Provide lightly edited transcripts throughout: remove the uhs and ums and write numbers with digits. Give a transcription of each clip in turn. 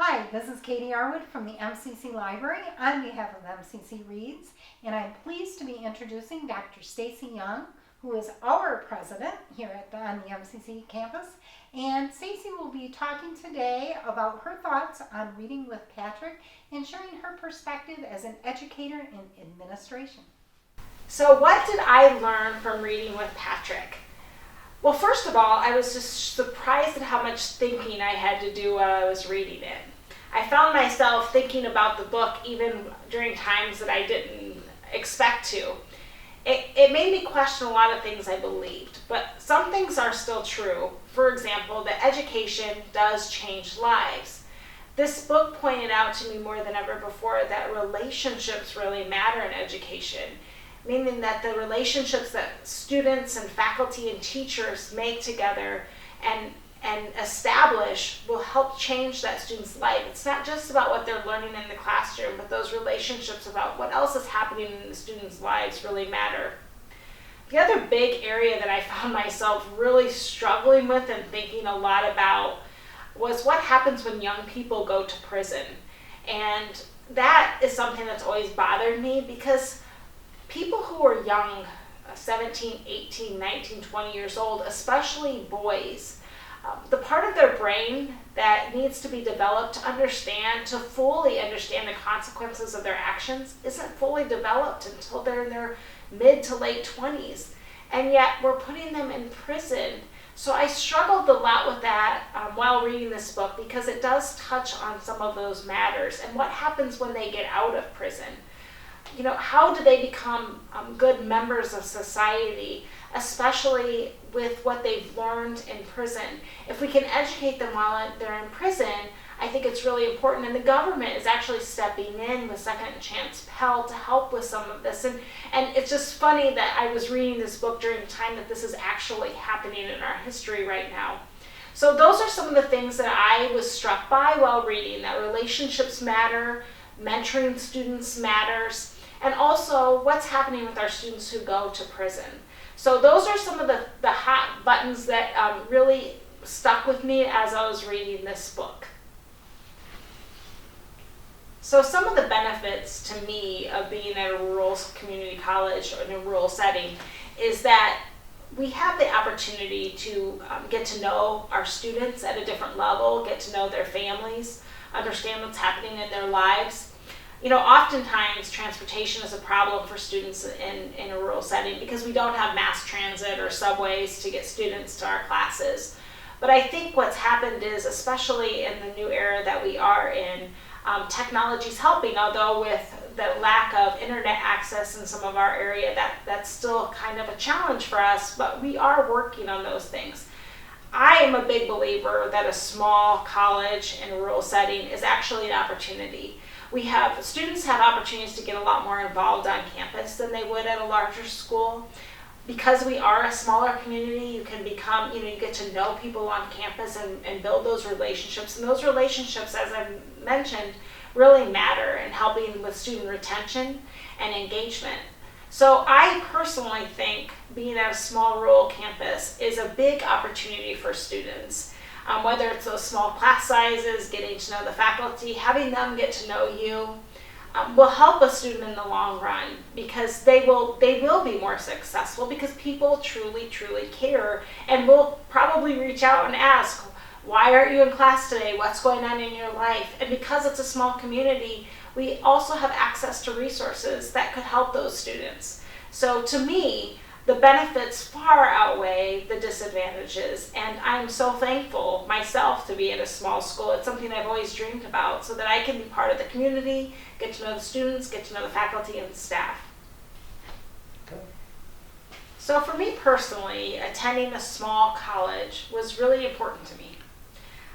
Hi, this is Katie Arwood from the MCC Library on behalf of MCC Reads, and I'm pleased to be introducing Dr. Stacy Young, who is our president here on the MCC campus. And Stacy will be talking today about her thoughts on reading with Patrick and sharing her perspective as an educator in administration. So what did I learn from reading with Patrick? Well, first of all, I was just surprised at how much thinking I had to do while I was reading it. I found myself thinking about the book even during times that I didn't expect to. It made me question a lot of things I believed, but some things are still true. For example, that education does change lives. This book pointed out to me more than ever before that relationships really matter in education, meaning that the relationships that students and faculty and teachers make together and establish will help change that student's life. It's not just about what they're learning in the classroom, but those relationships about what else is happening in the students' lives really matter. The other big area that I found myself really struggling with and thinking a lot about was what happens when young people go to prison. And that is something that's always bothered me because people who are young, 17, 18, 19, 20 years old, especially boys, the part of their brain that needs to be developed to fully understand the consequences of their actions isn't fully developed until they're in their mid to late 20s. And yet we're putting them in prison. So I struggled a lot with that while reading this book because it does touch on some of those matters and what happens when they get out of prison. You know, how do they become good members of society, especially with what they've learned in prison? If we can educate them while they're in prison, I think it's really important. And the government is actually stepping in with Second Chance Pell to help with some of this. And it's just funny that I was reading this book during a time that this is actually happening in our history right now. So those are some of the things that I was struck by while reading, that relationships matter, mentoring students matters, and also what's happening with our students who go to prison. So those are some of the hot buttons that really stuck with me as I was reading this book. So some of the benefits to me of being at a rural community college or in a rural setting is that we have the opportunity to get to know our students at a different level, get to know their families, understand what's happening in their lives. You know, oftentimes transportation is a problem for students in a rural setting because we don't have mass transit or subways to get students to our classes. But I think what's happened is, especially in the new era that we are in, technology's helping, although with the lack of internet access in some of our area, that's still kind of a challenge for us, but we are working on those things. I am a big believer that a small college in a rural setting is actually an opportunity. Students have opportunities to get a lot more involved on campus than they would at a larger school. Because we are a smaller community, you can become, you get to know people on campus and build those relationships. And those relationships, as I've mentioned, really matter in helping with student retention and engagement. So I personally think being at a small rural campus is a big opportunity for students. Whether it's those small class sizes, getting to know the faculty, having them get to know you, will help a student in the long run because they will be more successful because people truly care and will probably reach out and ask, why aren't you in class today? What's going on in your life? And because it's a small community, we also have access to resources that could help those students. So to me, the benefits far outweigh the disadvantages, and I'm so thankful myself to be at a small school. It's something I've always dreamed about so that I can be part of the community, get to know the students, get to know the faculty and staff. Okay. So for me personally, attending a small college was really important to me.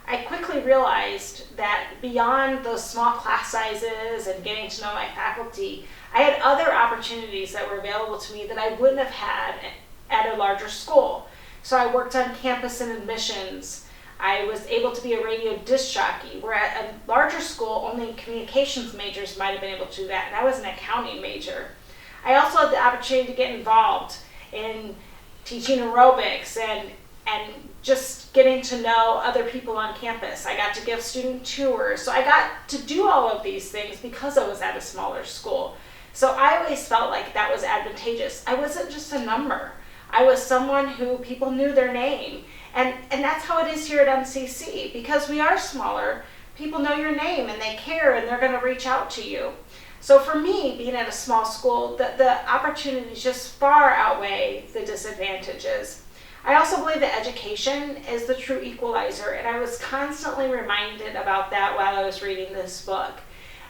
I quickly realized that beyond those small class sizes and getting to know my faculty, I had other opportunities that were available to me that I wouldn't have had at a larger school. So I worked on campus and admissions. I was able to be a radio disc jockey, where at a larger school, only communications majors might have been able to do that, and I was an accounting major. I also had the opportunity to get involved in teaching aerobics and and just getting to know other people on campus. I got to give student tours. So I got to do all of these things because I was at a smaller school. So I always felt like that was advantageous. I wasn't just a number. I was someone who people knew their name. And that's how it is here at MCC. Because we are smaller, people know your name and they care and they're going to reach out to you. So for me, being at a small school, the opportunities just far outweigh the disadvantages. I also believe that education is the true equalizer, and I was constantly reminded about that while I was reading this book.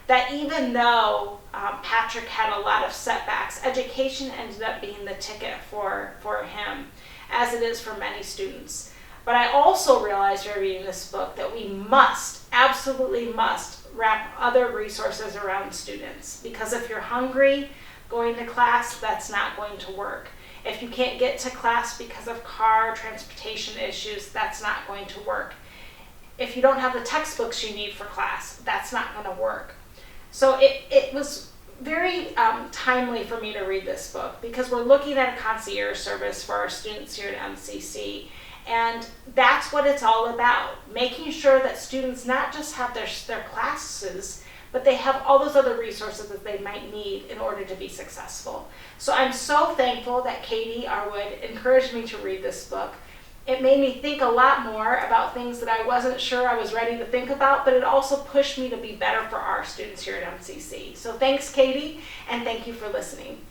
That even though Patrick had a lot of setbacks, education ended up being the ticket for him, as it is for many students. But I also realized while reading this book that we must, absolutely must, wrap other resources around students. Because if you're hungry, going to class, that's not going to work. If you can't get to class because of car transportation issues, that's not going to work. If you don't have the textbooks you need for class, that's not going to work. So it was very timely for me to read this book because we're looking at a concierge service for our students here at MCC. And that's what it's all about, making sure that students not just have their classes, but they have all those other resources that they might need in order to be successful. So I'm so thankful that Katie Arwood encouraged me to read this book. It made me think a lot more about things that I wasn't sure I was ready to think about, but it also pushed me to be better for our students here at MCC. So thanks, Katie, and thank you for listening.